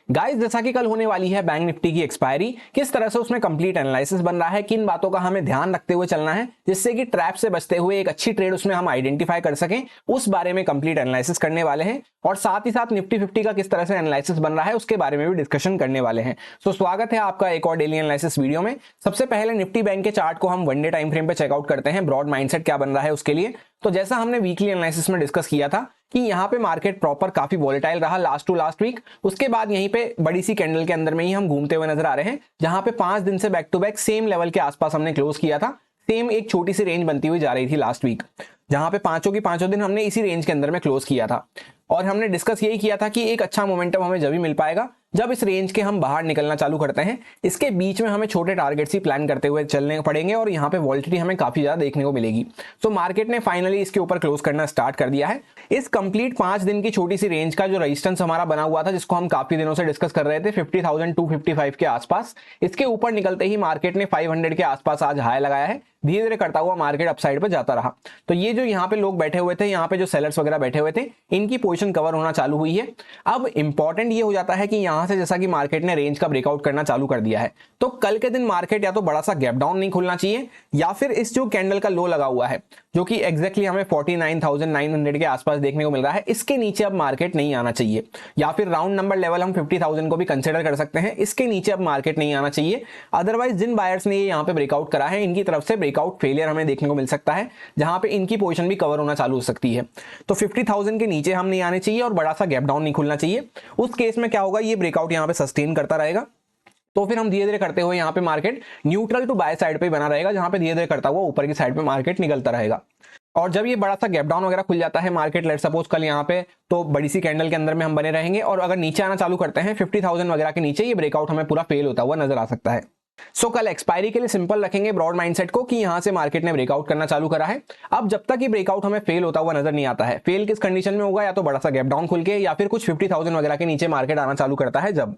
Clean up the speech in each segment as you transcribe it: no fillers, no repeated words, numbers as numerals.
Guys, जैसा कि कल होने वाली है बैंक निफ्टी की एक्सपायरी, किस तरह से उसमें कंप्लीट एनालिसिस बन रहा है, किन बातों का हमें ध्यान रखते हुए चलना है जिससे कि ट्रैप से बचते हुए एक अच्छी ट्रेड उसमें हम आइडेंटिफाई कर सकें, उस बारे में कंप्लीट एनालिसिस करने वाले हैं। और साथ ही साथ निफ्टी 50 का किस तरह से एनालिसिस बन रहा है उसके बारे में भी डिस्कशन करने वाले हैं। तो स्वागत है आपका एक और डेली एनालिसिस वीडियो में। सबसे पहले निफ्टी बैंक के चार्ट को हम 1 डे टाइम फ्रेम पे चेकआउट करते हैं, ब्रॉड माइंडसेट क्या बन रहा है उसके लिए। तो जैसा हमने वीकली एनालिसिस में डिस्कस किया था कि यहाँ पे मार्केट प्रॉपर काफी वॉलेटाइल रहा लास्ट टू लास्ट वीक, उसके बाद यहीं पे बड़ी सी कैंडल के अंदर में ही हम घूमते हुए नजर आ रहे हैं, जहां पे 5 दिन से back to back same level के आसपास हमने क्लोज किया था। सेम एक छोटी सी रेंज बनती हुई जा रही थी लास्ट वीक, जहां पे पांचों की पांचों दिन हमने इसी रेंज के अंदर में क्लोज किया था। और हमने डिस्कस यही किया था कि एक अच्छा मोमेंटम हमें जब भी मिल पाएगा जब इस रेंज के हम बाहर निकलना चालू करते हैं। इसके बीच में हमें छोटे टारगेट्स ही प्लान करते हुए चलने पड़ेंगे और यहाँ पे वॉलिटिलिटी हमें काफी ज्यादा देखने को मिलेगी। तो मार्केट ने फाइनली इसके ऊपर क्लोज करना स्टार्ट कर दिया है। इस कंप्लीट 5 दिन की छोटी सी रेंज का जो रेजिस्टेंस हमारा बना हुआ था, जिसको हम काफी दिनों से डिस्कस कर रहे थे 50,255 के आसपास, इसके ऊपर निकलते ही मार्केट ने 500 के आसपास आज हाई लगाया है। धीरे धीरे करता हुआ मार्केट अपसाइड पर जाता रहा। तो ये जो यहाँ पे लोग बैठे हुए थे, यहाँ पे जो सेलर्स वगैरह बैठे हुए थे, इनकी पोजीशन कवर होना चालू हुई है। अब इंपॉर्टेंट ये हो जाता है कि यहां से जैसा कि मार्केट ने रेंज का ब्रेकआउट करना चालू कर दिया है, तो कल के दिन मार्केट या तो बड़ा सा गैप डाउन नहीं खुलना चाहिए, या फिर इस जो कैंडल का लो लगा हुआ है जो कि एग्जैक्टली हमें 49,900 के आसपास देखने को मिल रहा है, इसके नीचे अब मार्केट नहीं आना चाहिए। या फिर राउंड नंबर लेवल हम 50,000 को भी कंसिडर कर सकते हैं, इसके नीचे अब मार्केट नहीं आना चाहिए। अदरवाइज जिन बायर्स ने ये यहाँ पे ब्रेकआउट करा है, इनकी तरफ से ब्रेकआउट फेलियर हमें देखने को मिल सकता है, जहां पे इनकी पोजीशन भी कवर होना चालू हो सकती है। तो 50,000 के नीचे हम नहीं आने चाहिए और बड़ा सा गैप डाउन नहीं खुलना चाहिए। उस केस में क्या होगा, ये ब्रेकआउट यहाँ पे सस्टेन करता रहेगा, तो फिर हम धीरे धीरे करते हुए यहाँ पे market neutral to buy side पे बना रहेगा, जहां पे धीरे धीरे करता हुआ ऊपर की साइड पे मार्केट निकलता रहेगा। और जब ये बड़ा सा गैप डाउन वगैरह खुल जाता है मार्केट, लेट सपोज कल यहाँ पे, तो बड़ी सी कैंडल के अंदर में हम बने रहेंगे। और अगर नीचे आना चालू करते हैं 50,000 वगैरह के नीचे, ये ब्रेकआउट हमें पूरा फेल होता हुआ नजर आ सकता है। सो कल एक्सपायरी के लिए सिंपल रखेंगे ब्रॉड माइंडसेट को कि यहां से मार्केट ने ब्रेकआउट करना चालू करा है। अब जब तक ये ब्रेकआउट हमें फेल होता हुआ नजर नहीं आता है, फेल किस कंडीशन में होगा, या तो बड़ा सा गैप डाउन खुल के, या फिर कुछ 50,000 वगैरह के नीचे मार्केट आना चालू करता है जब।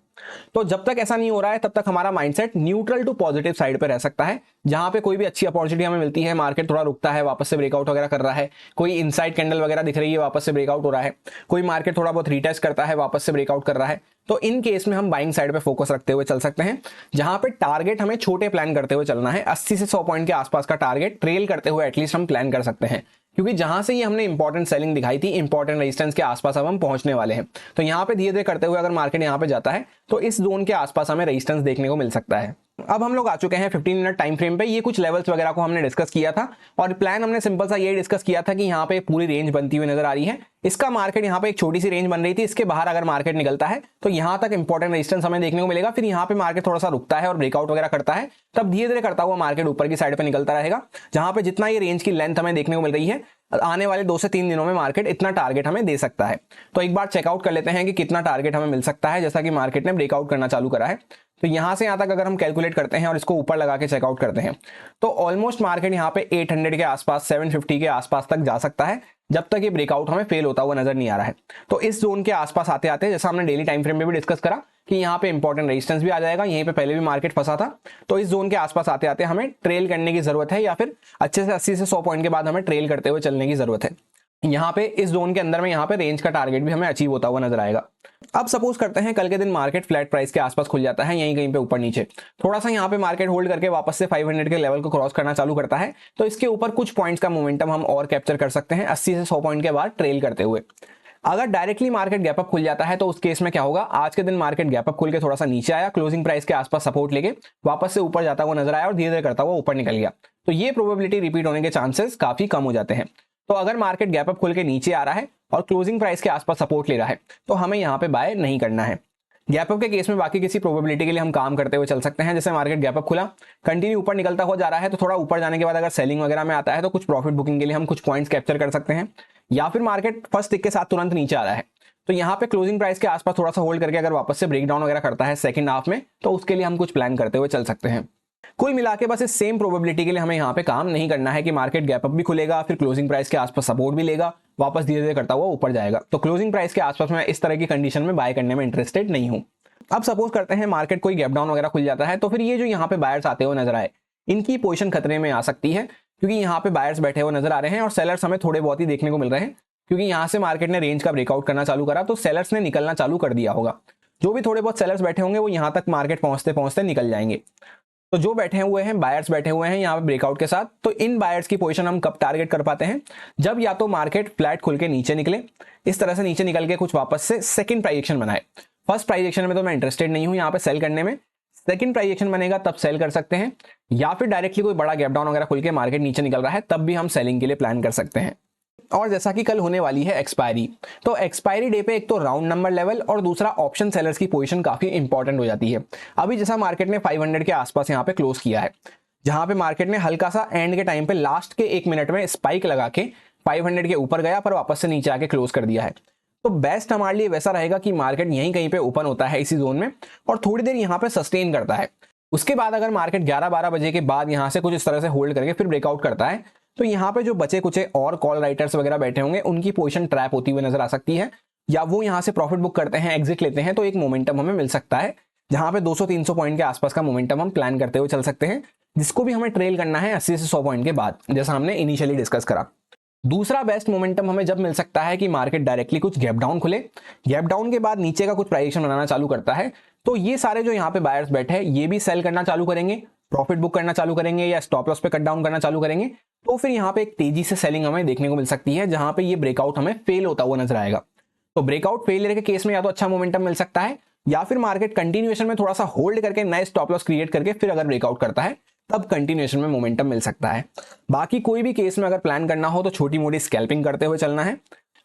तो जब तक ऐसा नहीं हो रहा है तब तक हमारा mindset neutral to positive side पे रह सकता है, जहां पे कोई भी अच्छी अपॉर्चुनिटी हमें मिलती है, मार्केट थोड़ा रुकता है, वापस से ब्रेकआउट वगैरह कर रहा है, कोई इनसाइड कैंडल वगैरह दिख रही है, वापस से ब्रेकआउट हो रहा है, कोई मार्केट थोड़ा बहुत रीटेस्ट करता है, वापस से ब्रेकआउट कर रहा है, तो इन केस में हम बाइंग साइड पे फोकस रखते हुए चल सकते हैं, जहां पे टारगेट हमें छोटे प्लान करते हुए चलना है। 80 से 100 पॉइंट के आसपास का टारगेट ट्रेल करते हुए एटलीस्ट हम प्लान कर सकते हैं, क्योंकि जहां से ये हमने इंपॉर्टेंट सेलिंग दिखाई थी, इंपॉर्टेंट रेजिस्टेंस के आसपास अब हम पहुंचने वाले हैं। तो यहाँ पे धीरे धीरे करते हुए अगर मार्केट यहाँ पे जाता है तो इस जोन के आसपास हमें रेजिस्टेंस देखने को मिल सकता है। अब हम लोग आ चुके हैं 15 मिनट टाइम फ्रेम पे। ये कुछ लेवल्स वगैरह को हमने डिस्कस किया था और प्लान हमने सिंपल सा ये डिस्कस किया था कि यहाँ पे पूरी रेंज बनती हुई नजर आ रही है। इसका मार्केट यहाँ पे एक छोटी सी रेंज बन रही थी, इसके बाहर अगर मार्केट निकलता है तो यहाँ तक इंपॉर्टेंट रेजिस्टेंस हमें देखने को मिलेगा। फिर यहाँ पे मार्केट थोड़ा सा रुकता है और ब्रेकआउट वगैरह करता है, तब धीरे धीरे करता हुआ मार्केट ऊपर की साइड पे निकलता रहेगा, जहां पे जितना ये रेंज की लेंथ हमें देखने को मिल रही है, आने वाले 2 से 3 दिनों में मार्केट इतना टारगेट हमें दे सकता है। तो एक बार चेकआउट कर लेते हैं कि कितना टारगेट हमें मिल सकता है, जैसा कि मार्केट ने ब्रेकआउट करना चालू करा है। तो यहां से यहां तक अगर हम कैलकुलेट करते हैं और इसको ऊपर लगा के चेकआउट करते हैं, तो ऑलमोस्ट मार्केट यहाँ पे 800 के आसपास, 750 के आसपास तक जा सकता है, जब तक ये ब्रेकआउट हमें फेल होता हुआ नजर नहीं आ रहा है। तो इस जोन के आसपास आते आते, जैसा हमने डेली टाइम फ्रेम में भी डिस्कस करा कि यहाँ पे इंपॉर्टेंट रेजिस्टेंस भी आ जाएगा, यहीं पे पहले भी मार्केट फंसा था, तो इस जोन के आसपास आते आते हमें ट्रेल करने की जरूरत है, या फिर अच्छे से 80 से 100 पॉइंट के बाद हमें ट्रेल करते हुए चलने की जरूरत है। यहाँ पे इस जोन के अंदर में यहाँ पे रेंज का टारगेट भी हमें अचीव होता हुआ नजर आएगा। अब सपोज करते हैं कल के दिन मार्केट फ्लैट प्राइस के आसपास खुल जाता है, यहीं कहीं पे ऊपर नीचे, थोड़ा सा यहाँ पे मार्केट होल्ड करके वापस से 500 के लेवल को क्रॉस करना चालू करता है, तो इसके ऊपर कुछ पॉइंट्स का मोमेंटम हम और कैप्चर कर सकते हैं 80 से 100 पॉइंट के बाद ट्रेल करते हुए। अगर डायरेक्टली मार्केट गैप अप खुल जाता है तो उस केस में क्या होगा, आज के दिन मार्केट गैप अप खुल के थोड़ा सा नीचे आया, क्लोजिंग प्राइस के आसपास सपोर्ट लेके वापस से ऊपर जाता हुआ नजर आया और धीरे धीरे करता हुआ ऊपर निकल गया, तो ये प्रोबेबिलिटी रिपीट होने के चांसेस काफी कम हो जाते हैं। तो अगर मार्केट गैप अप खुल के नीचे आ रहा है और क्लोजिंग प्राइस के आसपास सपोर्ट ले रहा है, तो हमें यहाँ पे बाय नहीं करना है। गैप अप के केस में बाकी किसी प्रोबेबिलिटी के लिए हम काम करते हुए चल सकते हैं, जैसे मार्केट गैप अप खुला, कंटिन्यू ऊपर निकलता हो जा रहा है, तो थोड़ा ऊपर जाने के बाद अगर सेलिंग वगैरह में आता है तो कुछ प्रॉफिट बुकिंग के लिए हम कुछ पॉइंट्स कैप्चर कर सकते हैं। या फिर मार्केट फर्स्ट टिक के साथ तुरंत नीचे आ रहा है, तो यहाँ पे क्लोजिंग प्राइस के आसपास थोड़ा सा होल्ड करके अगर वापस से ब्रेकडाउन वगैरह करता है सेकंड हाफ में, तो उसके लिए हम कुछ प्लान करते हुए चल सकते हैं। कुल मिला के बस इस सेम प्रोबेबिलिटी के लिए हमें यहाँ पे काम नहीं करना है कि मार्केट गैप अप भी खुलेगा, फिर क्लोजिंग प्राइस के आसपास सपोर्ट भी लेगा, वापस धीरे धीरे करता हुआ ऊपर जाएगा। तो क्लोजिंग प्राइस के आसपास मैं इस तरह की कंडीशन में बाय करने में इंटरेस्टेड नहीं हूं। अब सपोज करते हैं मार्केट कोई गैप डाउन वगैरह खुल जाता है, तो फिर ये जो यहाँ पे बायर्स आते हुए नजर आए, इनकी पोजीशन खतरे में आ सकती है, क्योंकि यहाँ पे बायर्स बैठे हुए नजर आ रहे हैं और सेलर्स हमें थोड़े बहुत ही देखने को मिल रहे हैं, क्योंकि यहाँ से मार्केट ने रेंज का ब्रेकआउट करना चालू करा तो सेलर्स ने निकलना चालू कर दिया होगा। जो भी थोड़े बहुत सेलर्स बैठे होंगे वो यहाँ तक मार्केट पहुंचते पहुंचते निकल जाएंगे। तो जो बैठे हुए हैं बायर्स बैठे हुए हैं यहाँ पे ब्रेकआउट के साथ, तो इन बायर्स की पोजीशन हम कब टारगेट कर पाते हैं, जब या तो मार्केट फ्लैट खुल के नीचे निकले, इस तरह से नीचे निकल के कुछ वापस से सेकंड प्राइस एक्शन बनाए। फर्स्ट प्राइस एक्शन में तो मैं इंटरेस्टेड नहीं हूं यहाँ पे सेल करने में, सेकंड प्राइस एक्शन बनेगा तब सेल कर सकते हैं, या फिर डायरेक्टली कोई बड़ा गैप डाउन वगैरह खुल के मार्केट नीचे निकल रहा है तब भी हम सेलिंग के लिए प्लान कर सकते हैं। और जैसा कि कल होने वाली है एक्सपायरी, तो एक्सपायरी डे पे एक तो राउंड नंबर लेवल और दूसरा ऑप्शन सेलर्स की पोजीशन काफी इंपॉर्टेंट हो जाती है। अभी जैसा मार्केट ने 500 के आसपास यहाँ पे क्लोज किया है, जहां पे मार्केट ने हल्का सा एंड के टाइम पे लास्ट के 1 मिनट में स्पाइक लगा के 500 के ऊपर गया पर वापस से नीचे आके क्लोज कर दिया है। तो बेस्ट हमारे लिए वैसा रहेगा कि मार्केट यहीं कहीं पे ओपन होता है इसी जोन में और थोड़ी देर यहाँ पे सस्टेन करता है। उसके बाद अगर मार्केट 11-12 बजे के बाद यहाँ से कुछ इस तरह से होल्ड करके फिर ब्रेकआउट करता है, तो यहाँ पे जो बचे कुछ और कॉल राइटर्स वगैरह बैठे होंगे उनकी पोजीशन ट्रैप होती हुई नजर आ सकती है, या वो यहाँ से प्रॉफिट बुक करते हैं, एग्जिट लेते हैं, तो एक मोमेंटम हमें मिल सकता है जहां पे 200-300 पॉइंट के आसपास का मोमेंटम हम प्लान करते हुए चल सकते हैं, जिसको भी हमें ट्रेल करना है 80 से 100 पॉइंट के बाद, जैसा हमने इनिशियली डिस्कस करा। दूसरा बेस्ट मोमेंटम हमें जब मिल सकता है कि मार्केट डायरेक्टली कुछ गैप डाउन खुले, गैप डाउन के बाद नीचे का कुछ प्राइस एक्शन बनाना चालू करता है, तो ये सारे जो यहाँ पे बायर्स बैठे हैं ये भी सेल करना चालू करेंगे, प्रॉफिट बुक करना चालू करेंगे या स्टॉप लॉस पे कट डाउन करना चालू करेंगे। तो फिर यहाँ पे एक तेजी से सेलिंग हमें देखने को मिल सकती है, जहां पे ये ब्रेकआउट हमें फेल होता हुआ नजर आएगा। तो ब्रेकआउट फेलियर के केस में या तो अच्छा मोमेंटम मिल सकता है, या फिर मार्केट कंटिन्यूएशन में थोड़ा सा होल्ड करके नए स्टॉप लॉस क्रिएट करके फिर अगर ब्रेकआउट करता है तब कंटिन्यूएशन में मोमेंटम मिल सकता है। बाकी कोई भी केस में अगर प्लान करना हो तो छोटी मोटी स्कैल्पिंग करते हुए चलना है,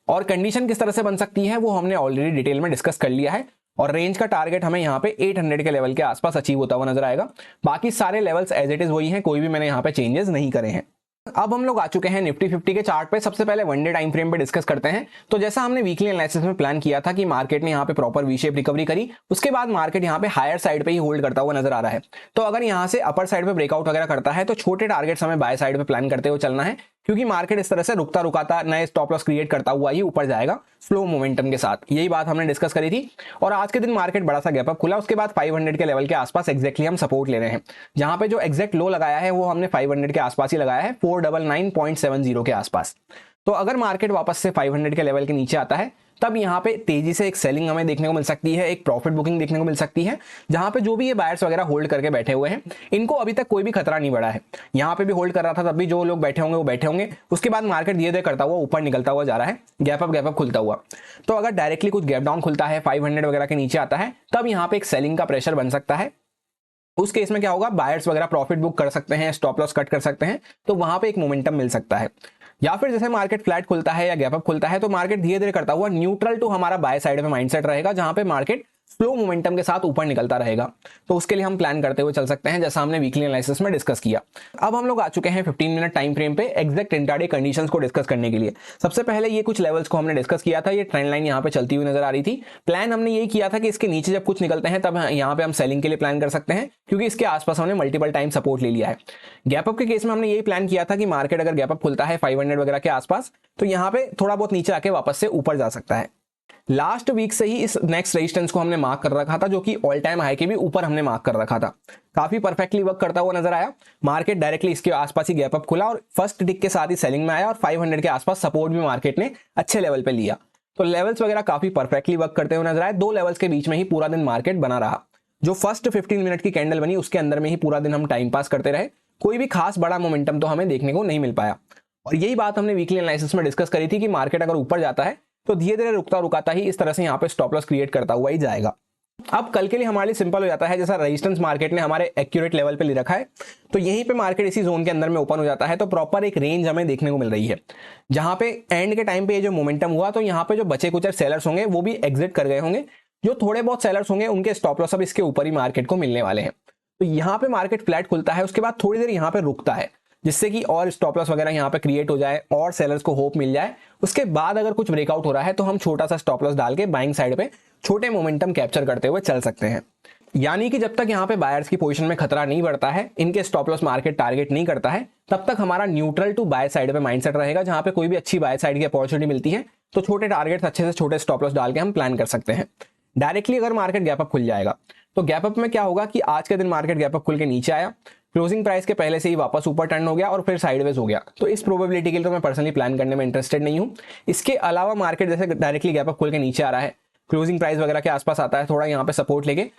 और कंडीशन किस तरह से बन सकती है वो हमने ऑलरेडी डिटेल में डिस्कस कर लिया है, और रेंज का टारगेट हमें यहाँ पे 800 के लेवल के आसपास अचीव होता हुआ नजर आएगा। बाकी सारे लेवल्स एज इट इज वही हैं, कोई भी मैंने यहाँ पे चेंजेस नहीं करे हैं। अब हम लोग आ चुके हैं निफ्टी 50 के चार्ट पे। सबसे पहले वन डे टाइम फ्रेम पे डिस्कस करते हैं। तो जैसा हमने वीकली एनालिसिस में प्लान किया था कि मार्केट ने यहाँ पे प्रॉपर वी शेप रिकवरी करी, उसके बाद मार्केट यहाँ पे हायर साइड पे ही होल्ड करता हुआ नजर आ रहा है। तो अगर यहाँ से अपर साइड पे ब्रेकआउट वगैरह करता है तो छोटे टारगेट्स हमें बाय साइड पे प्लान करते हुए चलना है, क्योंकि मार्केट इस तरह से रुकता रुकाता नए स्टॉप लॉस क्रिएट करता हुआ ही ऊपर जाएगा स्लो मोमेंटम के साथ। यही बात हमने डिस्कस करी थी, और आज के दिन मार्केट बड़ा सा गैप अप खुला, उसके बाद 500 के लेवल के आसपास एक्जैक्टली हम सपोर्ट ले रहे हैं। जहां पे जो एक्जैक्ट लो लगाया है वो हमने 500 के आसपास ही लगाया है, 499.70 के आसपास। तो अगर मार्केट वापस से 500 के लेवल के नीचे आता है तब यहाँ पे तेजी से एक सेलिंग हमें देखने को मिल सकती है, एक प्रॉफिट बुकिंग देखने को मिल सकती है, जहां पे जो भी ये बायर्स वगैरह होल्ड करके बैठे हुए हैं इनको अभी तक कोई भी खतरा नहीं बढ़ा है। यहाँ पे भी होल्ड कर रहा था तब भी जो लोग बैठे होंगे वो बैठे होंगे, उसके बाद मार्केट धीरे धीरे करता हुआ ऊपर निकलता हुआ जा रहा है, गैप अप खुलता हुआ। तो अगर डायरेक्टली कुछ गैप डाउन खुलता है 500 वगैरह के नीचे आता है तब यहाँ पे एक सेलिंग का प्रेशर बन सकता है। उस केस में क्या होगा, बायर्स वगैरह प्रॉफिट बुक कर सकते हैं, स्टॉप लॉस कट कर सकते हैं, तो वहां पे एक मोमेंटम मिल सकता है। या फिर जैसे मार्केट फ्लैट खुलता है या गैप अप खुलता है तो मार्केट धीरे धीरे करता हुआ न्यूट्रल टू हमारा बाय साइड में माइंडसेट रहेगा, जहां पे मार्केट स्लो मोमेंटम के साथ ऊपर निकलता रहेगा। तो उसके लिए हम प्लान करते हुए चल सकते हैं, जैसा हमने वीकली एनालिसिस में डिस्कस किया। अब हम लोग आ चुके हैं 15 मिनट टाइम फ्रेम पे एग्जैक्ट इंट्राडे कंडीशंस को डिस्कस करने के लिए। सबसे पहले ये कुछ लेवल्स को हमने डिस्कस किया था, ये ट्रेंड लाइन यहाँ पे चलती हुई नजर आ रही थी। प्लान हमने यही किया था कि इसके नीचे जब कुछ निकलते हैं तब यहाँ पे हम सेलिंग के लिए प्लान कर सकते हैं, क्योंकि इसके आसपास हमने मल्टीपल टाइम सपोर्ट ले लिया है। गैप अप के केस में हमने यही प्लान किया था कि मार्केट अगर गैप अप खुलता है 500 वगैरह के आसपास तो यहाँ पे थोड़ा बहुत नीचे आके वापस से ऊपर जा सकता है। लास्ट वीक से ही इस नेक्स्ट रेजिस्टेंस को हमने मार्क कर रखा था, जो कि ऑल टाइम हाई के भी ऊपर हमने मार्क कर रखा था। काफी परफेक्टली वर्क करता हुआ नजर आया। मार्केट डायरेक्टली इसके आसपास ही गैप अप खुला और फर्स्ट टिक के साथ ही सेलिंग में आया, और 500 के आसपास सपोर्ट भी मार्केट ने अच्छे लेवल पे लिया। तो लेवल्स वगैरह काफी परफेक्टली वर्क करते हुए नजर आए। दो लेवल्स के बीच में ही पूरा दिन मार्केट बना रहा। जो फर्स्ट 15 मिनट की कैंडल बनी उसके अंदर में ही पूरा दिन हम टाइम पास करते रहे, कोई भी खास बड़ा मोमेंटम तो हमें देखने को नहीं मिल पाया। और यही बात हमने वीकली एनालिसिस में डिस्कस करी थी कि मार्केट अगर ऊपर जाता है तो धीरे धीरे रुकता रुकाता ही इस तरह से यहाँ पे स्टॉप लॉस क्रिएट करता हुआ ही जाएगा। अब कल के लिए हमारे लिए सिंपल हो जाता है, जैसा रेजिस्टेंस मार्केट ने हमारे एक्यूरेट लेवल पे ले रखा है तो यहीं पे मार्केट इसी जोन के अंदर में ओपन हो जाता है, तो प्रॉपर एक रेंज हमें देखने को मिल रही है, जहां पे एंड के टाइम पे ये जो मोमेंटम हुआ तो यहाँ पे जो बचे कुछ सेलर्स होंगे वो भी एग्जिट कर गए होंगे। जो थोड़े बहुत सेलर्स होंगे उनके स्टॉप लॉस अब इसके ऊपर ही मार्केट को मिलने वाले हैं। तो यहाँ पे मार्केट फ्लैट खुलता है, उसके बाद थोड़ी देर यहाँ पे रुकता है, जिससे कि और स्टॉप लॉस वगैरह यहाँ पे क्रिएट हो जाए और सेलर्स को होप मिल जाए। उसके बाद अगर कुछ ब्रेकआउट हो रहा है तो हम छोटा सा स्टॉप लॉस डाल के बाइंग साइड पे छोटे मोमेंटम कैप्चर करते हुए चल सकते हैं। यानी कि जब तक यहाँ पे बायर्स की पोजीशन में खतरा नहीं बढ़ता है, इनके स्टॉप लॉस मार्केट टारगेट नहीं करता है, तब तक हमारा न्यूट्रल टू बाय साइड पे माइंडसेट रहेगा। जहां पे कोई भी अच्छी बाय साइड की अपॉर्चुनिटी मिलती है तो छोटे टारगेट्स अच्छे से छोटे स्टॉप लॉस डाल के हम प्लान कर सकते हैं। डायरेक्टली अगर मार्केट गैप अप खुल जाएगा तो गैप अप में क्या होगा कि आज के दिन मार्केट गैप अप खुल के नीचे आया, क्लोजिंग प्राइस के पहले से ही वापस ऊपर टर्न हो गया और फिर साइडवेज हो गया, तो इस प्रोबेबिलिटी के लिए तो मैं पर्सनली प्लान करने में इंटरेस्टेड नहीं हूं। इसके अलावा मार्केट जैसे डायरेक्टली गैप अप खुल के नीचे आ रहा है क्लोजिंग प्राइस वगैरह के आसपास आता है, थोड़ा यहाँ पे सपोर्ट लेके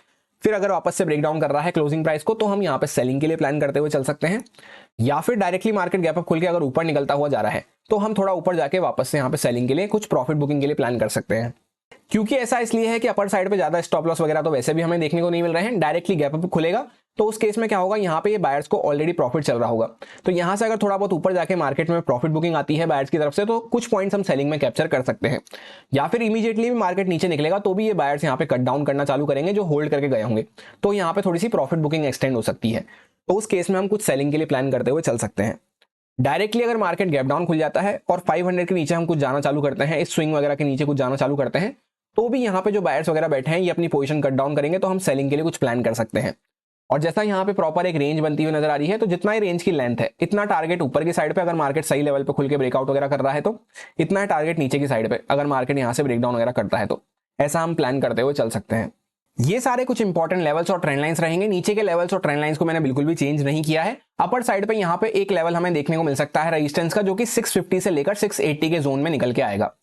फिर अगर वापस से ब्रेकडाउन कर रहा है क्लोजिंग प्राइस को, तो हम यहाँ पे सेलिंग के लिए प्लान करते हुए चल सकते हैं। या फिर डायरेक्टली मार्केट गैप अप खुल के अगर ऊपर निकलता हुआ जा रहा है तो हम थोड़ा ऊपर जाके वापस से यहाँ पे सेलिंग के लिए कुछ प्रॉफिट बुकिंग के लिए प्लान कर सकते हैं। क्योंकि ऐसा इसलिए है कि अपर साइड पे ज्यादा स्टॉप लॉस वगैरह तो वैसे भी हमें देखने को नहीं मिल रहे हैं, डायरेक्टली गैप अप खुलेगा तो उस केस में क्या होगा, यहाँ पे ये बायर्स को ऑलरेडी प्रॉफिट चल रहा होगा, तो यहाँ से अगर थोड़ा बहुत ऊपर जाके मार्केट में प्रॉफिट बुकिंग आती है बायर्स की तरफ से तो कुछ पॉइंट्स हम सेलिंग में कैप्चर कर सकते हैं। या फिर इमीडिएटली भी मार्केट नीचे निकलेगा तो भी ये बायर्स यहाँ पे कट डाउन करना चालू करेंगे जो होल्ड करके गए होंगे, तो यहाँ पे थोड़ी सी प्रॉफिट बुकिंग एक्सटेंड हो सकती है, तो उस केस में हम कुछ सेलिंग के लिए प्लान करते हुए चल सकते हैं। डायरेक्टली अगर मार्केट गैप डाउन खुल जाता है और 500 के नीचे हम कुछ जाना चालू करते हैं, इस स्विंग वगैरह के नीचे कुछ जाना चालू करते हैं, तो भी यहाँ पे जो बायर्स वगैरह बैठे हैं ये अपनी पोजीशन कट डाउन करेंगे, तो हम सेलिंग के लिए कुछ प्लान कर सकते हैं। और जैसा यहाँ पे प्रॉपर एक रेंज बनती हुई नजर आ रही है, तो जितना ही रेंज की लेंथ है इतना टारगेट ऊपर की साइड पे अगर मार्केट सही लेवल पे खुल के ब्रेकआउट वगैरह कर रहा है तो इतना है टारगेट नीचे की साइड पे अगर मार्केट यहाँ से ब्रेकडाउन वगैरह करता है, तो ऐसा हम प्लान करते हुए चल सकते हैं। ये सारे कुछ इंपॉर्टेंट लेवल्स और ट्रेंड लाइंस रहेंगे। नीचे के लेवल्स और ट्रेंड लाइंस को मैंने बिल्कुल भी चेंज नहीं किया है। अपर साइड पे यहाँ पे एक लेवल हमें देखने को मिल सकता है रेजिस्टेंस का, जो कि 650 से लेकर 680 के जोन में निकल के आएगा।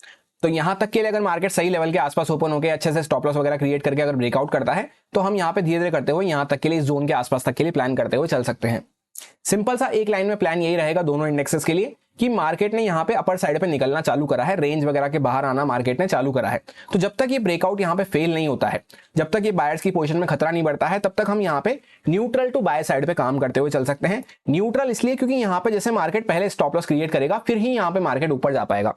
तो यहां तक के लिए अगर मार्केट सही लेवल के आसपास ओपन होकर अच्छे से स्टॉप लॉस वगैरह क्रिएट करके अगर ब्रेकआउट करता है तो हम यहाँ पे धीरे धीरे करते हुए यहां तक के लिए इस जोन के आसपास तक के लिए प्लान करते हुए चल सकते हैं। सिंपल सा एक लाइन में प्लान यही रहेगा दोनों इंडेक्सेस के लिए कि मार्केट ने यहाँ पे अपर साइड पे निकलना चालू करा है, रेंज वगैरह के बाहर आना मार्केट ने चालू करा है, तो जब तक ये ब्रेकआउट यहाँ पे फेल नहीं होता है, जब तक ये बायर्स की पोजीशन में खतरा नहीं बढ़ता है, तब तक हम यहाँ पे न्यूट्रल टू बाय साइड पे काम करते हुए चल सकते हैं। न्यूट्रल इसलिए क्योंकि यहाँ पे जैसे मार्केट पहले स्टॉप लॉस क्रिएट करेगा फिर ही यहाँ पे मार्केट ऊपर जा पाएगा।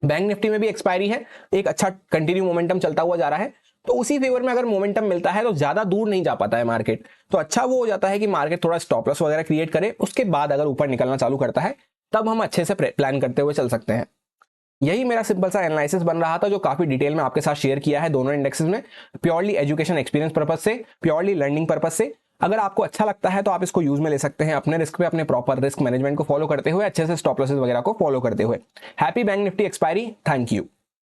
बैंक निफ्टी में भी एक्सपायरी है, एक अच्छा कंटिन्यू मोमेंटम चलता हुआ जा रहा है, तो उसी फेवर में अगर मोमेंटम मिलता है तो ज्यादा दूर नहीं जा पाता है मार्केट, तो अच्छा वो हो जाता है कि मार्केट थोड़ा स्टॉप लॉस वगैरह क्रिएट करे, उसके बाद अगर ऊपर निकलना चालू करता है तब हम अच्छे से प्लान करते हुए चल सकते हैं। यही मेरा सिंपल सा एनालिसिस बन रहा था जो काफी डिटेल में आपके साथ शेयर किया है दोनों इंडेक्सेस में, प्योरली एजुकेशन एक्सपीरियंस पर्पज से, प्योरली लर्निंग पर्पज से। अगर आपको अच्छा लगता है तो आप इसको यूज में ले सकते हैं अपने रिस्क पे, अपने प्रॉपर रिस्क मैनेजमेंट को फॉलो करते हुए, अच्छे से स्टॉप लॉसेस वगैरह को फॉलो करते हुए। Happy bank Nifty expiry, thank you.